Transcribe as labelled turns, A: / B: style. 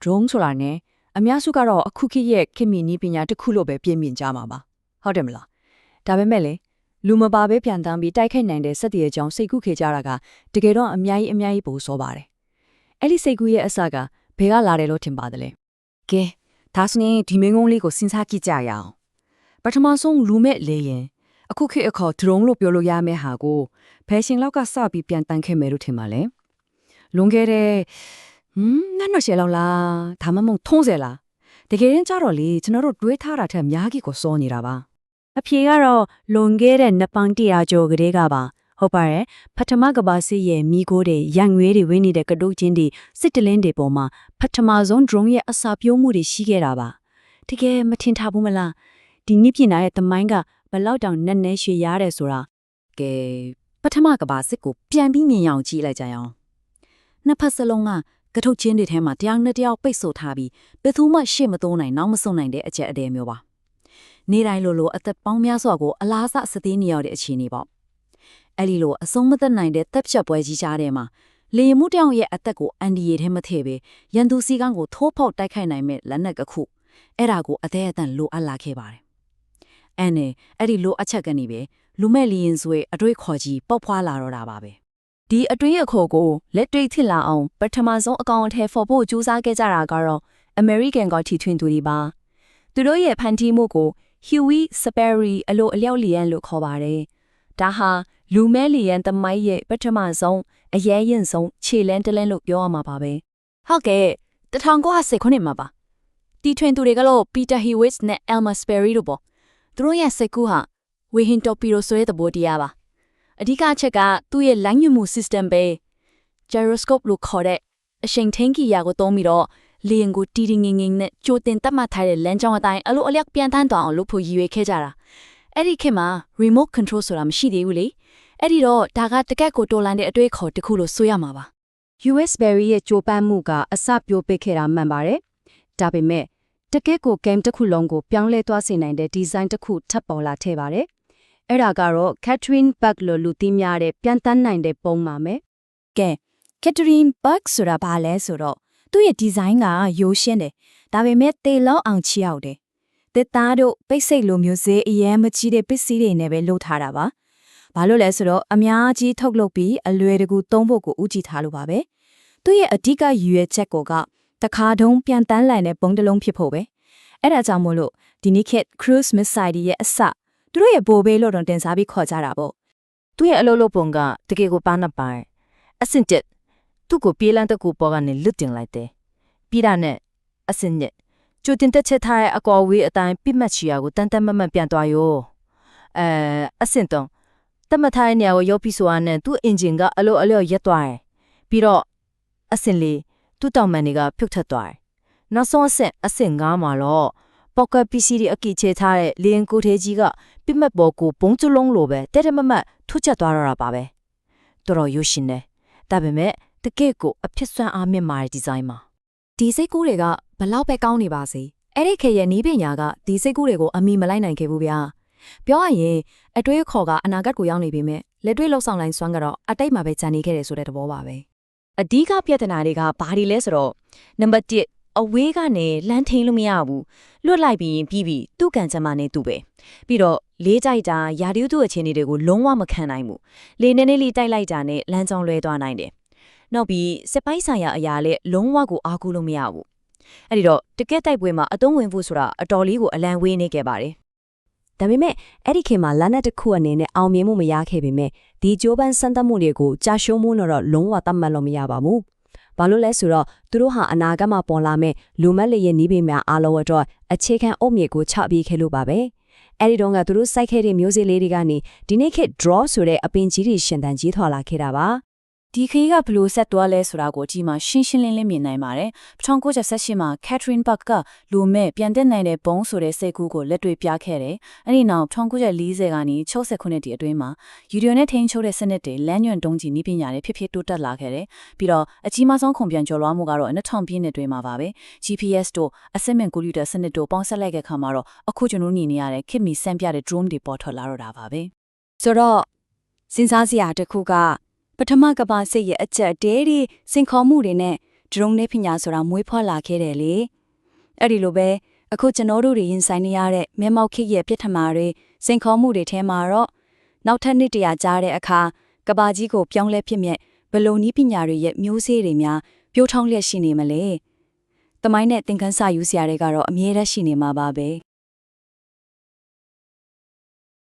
A: drone ဆိုတာနဲ့အများစုကတော့အခုခေတ်ရဲ့ခေတ်မီနည်းပညာတစ်ခုလို့ပဲပြင်မြင်ကြမှာပါဟုတ်တယ်မလားဒါပေမဲ့လေလူမပါပဲပြန်တန်းပြီးတိုက်ခိုက်နိုင်တဲ့စက်တရေကြောင့်စိတ်ကူးခေကြတာကတကယ်တော့အများကြီးပိုစောပါတယ်အဲ့ဒီစိတ်ကူးရဲ့အစကဘယ်ကလာတယ်လို့ထင်ပါတယ်လဲကဲဒါဆိုရင်ဒီမင်းကုန်းလေးကိုစဉ်းစားကြည့်ကြရအောင်ပထမဆုံးလူမဲ့လေရင်အခုခေတ်အခေါ် drone လို့ပြောလို့ရမယ့်ဟာကိုဖယ်ရှင်လောက်ကစပြီးပြန်တန်းခဲ့မယ်လို့ထင်ပါလေလွန်ခဲ့တဲ့20လောက်လားဒါမှမဟုတ်30လားတကယ်ရင်ကြတော့လေကျွန်တော်တို့တွေးထားတာထက်များကြီးကိုစောနေတာပါအ
B: ဖြေကတော့လွန်ခဲ့တဲ့နှစ်ပေါင်း100ကျော်ကတည်းကပါဟုတ်ပါရဲ့ပထမကဘာစစ်ရဲ့မိခိုးတွေရန်ငွေတွေဝင်းနေတဲ့ကတုတ်ချင်းတွေစစ်တလင်းတွေပေါ်မှာပထမဆုံး drone ရဲ့အစာပြိုးမှုတွေရှိခဲ့တာပါတကယ်မထင်ထားဘူးမလားဒီနည်းပညာရဲ့သမိုင်းကဘလောက်တောင်နက်နဲရွှေရတယ်ဆိုတာ
A: ကဲပထမကဘာစစ်ကိုပြန်ပြီးမြင်အောင်ကြည့်လိုက်ကြအောင်နှစ်ဖက်စလုံးကထုတ်ချင်းတွေထဲမှာတရားနဲ့တရားပိတ်ဆို့ထားပြီးဘယ်သူမှရှေ့မတိုးနိုင်နောက်မဆုတ်နိုင်တဲ့အကျက်အတဲမျိုးပါနေတိုင်းလိုအသက်ပေါင်းများစွာကိုအလားအစသေးနေရတဲ့အခြေအနေပေါ့အဲ့ဒီလိုအဆုံးမသက်နိုင်တဲ့တပ်ဖြတ်ပွဲကြီးကြားထဲမှာလေရင်မှုတောင်ရဲ့အသက်ကိုအန်ဒီရီထဲမထည့်ပဲရန်သူစီကန်းကိုထိုးဖောက်တိုက်ခိုက်နိုင်မဲ့လက်နက်တစ်ခုအဲ့ဒါကိုအသေးအတန်လိုအပ်လာခဲ့ပါတယ်အဲ့ဒီလိုအချက်ကနေပဲလူမဲ့လီရင်ဆွေအတွေ့ခေါ်ကြီးပေါက်ဖွာလာတော့တာပါပဲ
B: ဒီအတွေ့အခေါ်ကိုလက်တွေ့ထစ်လာအောင်ပထမဆုံးအကောင်အထည်ဖော်ဖို့ကြိုးစားခဲ့ကြတာကတော့ American ကတီထွင်သူတွေပါသူတို့ရဲ့ဖန်တီးမှုကို Huey Sperry အလိုအလျောက်လီယန်လို့ခေါ်ပါတယ်ဒါဟာလူမဲလီယန်သမိုင်းရဲ့ပထမဆုံးအရေးရင်ဆုံးခြေလန်းတလန်းလို့ပြောရမှာပါပဲ
A: ဟုတ်ကဲ့1910ခုနှစ်မှာပါတီထွင်သူတွေကတော့ Peter Hewitt နဲ့ Elmer Sperry တို့ပေါ့သူတို့ရဲ့စိတ်ကူးဟာဝေဟင်တော်ပီရိုဆိုတဲ့သဘောတရားပါအဓိကအချက်ကသူ့ရဲ့လမ်းညွှန်မှု system ပဲ gyroscope လို့ခေါ်တဲ့အရှိန်ထိန်ကီယာကိုသုံးပြီးတော့လေယာဉ်ကိုတီတီငင်ငင်နဲ့ကြိုတင်တတ်မှတ်ထားတဲ့လမ်းကြောင်းအတိုင်းအလိုအလျောက်ပြန်တန်းသွားအောင်လုပ်ဖို့ရည်ရွယ်ခဲ့ကြတာအဲ့ဒီခေတ်မှာ remote control ဆိုတာမရှိသေးဘူးလေအဲ့ဒီတော့ဒါကတကက်ကိုတော်လန်တဲ့အတွေ့အခေါ်တစ်ခုလို့ဆိုရမှာပါ
B: US Berry ရဲ့ကြိုးပမ်းမှုကအစပြိုးပစ်ခဲ့တာမှန်ပါတယ်ဒါပေမဲ့တကက်ကို game တစ်ခုလုံးကိုပြောင်းလဲသွားစေနိုင်တဲ့ design တစ်ခုထပ်ပေါ်လာခဲ့ပါတယ်အဲ့ဒါကတော့ Catherine Bug လို့လူသိများတဲ့ပြန်တန်းနိုင်တဲ့ပုံပါမယ်ကဲ Catherine Bug ဆိုတာဘာလဲဆိုတော့သူ့ရဲ့ design ကရိုးရှင်းတယ်ဒါပေမဲ့တေလောက်အောင်ချီအောင်တယ်တက်သားတို့ပိတ်စိတ်လိုမျိုးစေးအရင်မကြီးတဲ့ပစ္စည်းတွေနဲ့ပဲလုပ်ထားတာပါဘာလို့လဲဆိုတော့အများကြီးထုတ်လုပ်ပြီးအလွယ်တကူသုံးဖို့ကိုဦးကြည့်ထားလို့ပါပဲသူ့ရဲ့အဓိကရည်ရွယ်ချက်ကတခါတုံးပြန်တန်းလိုက်တဲ့ပုံတစ်လုံးဖြစ်ဖို့ပဲအဲ့ဒါကြောင့်မို့လို့ဒီနေ့ခေတ် cruise missile ရဲ့အစသူတို့ရဲ့ဘိုးဘေးလို့တော့တင်စားပြီးခေါ်ကြတာပေါ့သ
A: ူ့ရဲ့အလုပ်လုပ်ပုံကတကယ်ကိုပါနပိုင်အစင်တက်သူ့ကိုပြေးလန်းတကူပေါ်ကနေလွတ်တင်လိုက်တယ်ပြီးတာနဲ့အစင်ညက်ကျိုတင်တက်ချက်ထားတဲ့အကော်ဝေးအတိုင်းပြစ်မှတ်ချီယာကိုတန်တန်မတ်မတ်ပြန်သွားရောအစင်တုံးတမထိုင်းနေရာကိုရောက်ပြီးဆိုရနဲ့သူ့အင်ဂျင်ကအလိုအလျော့ရက်သွားတယ်ပြီးတော့အစင်လေးသူ့တောင်မန်တွေကဖြုတ်ထက်သွားတယ်နောက်ဆုံးအစင်9မှာတော့ပေါက်ကပစ္စည်းတွေအကိချေထားတဲ့လေရင်ကိုသေးကြီးကပြစ်မှတ်ပေါ်ကိုဘုံကျလုံးလိုပဲတဲတဲမမတ်ထုတ်ချက်သွားတော့တာပါပဲတော်တော်ရိုးရှင်တယ်ဒါပေမဲ့တကယ့်ကိုအဖြစ်ဆွမ်းအားမြင့်မာတဲ့ဒီဇိုင်းမှာဒီစိတ်ကူးတွေကဘလောက်ပဲကောင်းနေပါစေအဲ့ဒီခေတ်ရဲ့နီးပညာကဒီစိတ်ကူးတွေကိုအမိမလိုက်နိုင်ခဲ့ဘူးဗျာပြောရရင်အတွေးခေါ်ကအနာဂတ်ကိုရောက်နေပြီမဲ့လက်တွေ့လှုပ်ဆောင်လိုက်စွမ်းကတော့အတိတ်မှာပဲဂျန်နေခဲ့တယ်ဆိုတဲ့သဘောပါပဲအဓိကပြဿနာတွေကဘာတွေလဲဆိုတော့နံပါတ်1အဝေးကနေလမ်းထိန်လို့မရဘူးလွတ်လိုက်ပြီးပြီးသူ့ကန်ချမ်းမနဲ့သူ့ပဲပြီးတော့လေးကြိုက်တာယာဒီဥတုအခြေအနေတွေကိုလုံးဝမခံနိုင်ဘူးလေနေနေလေးတိုက်လိုက်တာနဲ့လမ်းကြောင်းလွဲသွားနိုင်တယ်နောက်ပြီးစစ်ပိုင်းဆိုင်ရာအရာလည်းလုံးဝကိုအားကိုးလို့မရဘူးအဲ့ဒီတော့တကက်တိုက်ပွဲမှာအသုံးဝင်ဖို့ဆိုတာအတော်လေးကိုအလံဝေးနေခဲ့ပါတယ်ဒါပေမဲ့အဲ့ဒီခေတ်မှာလက်နက်တစ်ခုအနေနဲ့အောင်မြင်မှုမရခဲ့ပေမဲ့ဒီဂျိုးပန်စံတမှုတွေကိုကြာရှုံးမှုတော့လုံးဝတတ်မှတ်လို့မရပါဘူးဘာလို့လဲဆိုတော့သူတို့ဟာအနာဂတ်မှာပေါ်လာမဲ့လူမက်လေးရဲ့နီးပင်များအားလုံးအတွက်အခြေခံအုတ်မြေကိုချပြီးခဲ့လို့ပါပဲအဲ့ဒီတော့ကသူတို့စိုက်ခဲ့တဲ့မျိုးစေ့လေးတွေကနေဒီနေ့ခေတ် draw ဆိုတဲ့အပင်ကြီးတွေရှင်သန်ကြီးထွာလာခဲ့တာပါဒီခေတ်ကဘလို့ဆက်သွားလဲဆိုတာကိုဒီမှာရှင်းရှင်းလင်းလင်းမြင်နိုင်ပါတယ်1918မှာ Catherine Bug ကလူမဲ့ပြန်တက်နိုင်တဲ့ဘုံဆိုတဲ့စိတ်ကူးကိုလက်တွေ့ပြခဲ့တယ်အဲ့ဒီနောက်1940ကနေ60ခုနှစ်တည်းအတွင်းမှာယူရီယိုနဲ့ထိန်းချုပ်တဲ့စနစ်တွေလမ်းညွှန်တုံးကြီးနည်းပညာတွေဖြစ်ဖြစ်တိုးတက်လာခဲ့တယ်ပြီးတော့အကြီးမားဆုံးခုံပြန်ကျော်လွှားမှုကတော့2000ပြည့်နှစ်တွေမှာပါပဲ GPS တို့အစက်မြင့်ကွန်ပျူတာစနစ်တို့ပေါင်းစပ်လိုက်တဲ့အခါမှာတော့အခုကျွန်တော်မြင်နေရတဲ့ခေတ်မီစံပြတဲ့ drone တွေပေါ်ထွက်လာတော့တာပါပဲဆ
B: ိုတော့စဉ်းစားစရာတစ်ခုကပထမကမ္ဘာစစ်ရဲ့အချက်တဲတွေစင်ခေါ်မှုတွေနဲ့ ဒရုန်းနဲ့ပညာဆိုတာမွေးဖွားလာခဲ့တယ်လေအဲ့ဒီလိုပဲအခုကျွန်တော်တို့တွေရင်ဆိုင်နေရတဲ့မဲမောက်ခေတ်ရဲ့ပြစ်ထမှာတွေစိန်ခေါ်မှုတွေထဲမှာတော့နောက်ထပ်နှစ်တရာကြားတဲ့အခါကဘာကြီးကိုပြောင်းလဲဖြစ်မြက်ဘလုံနီးပညာတွေရဲ့မျိုးစေ့တွေများပြိုးထောင်းလျက်ရှိနေမလဲတမိုင်းနဲ့သင်ခန်းစာယူစရာတွေကတော့အမြဲတမ်းရှိနေမှာပါပဲ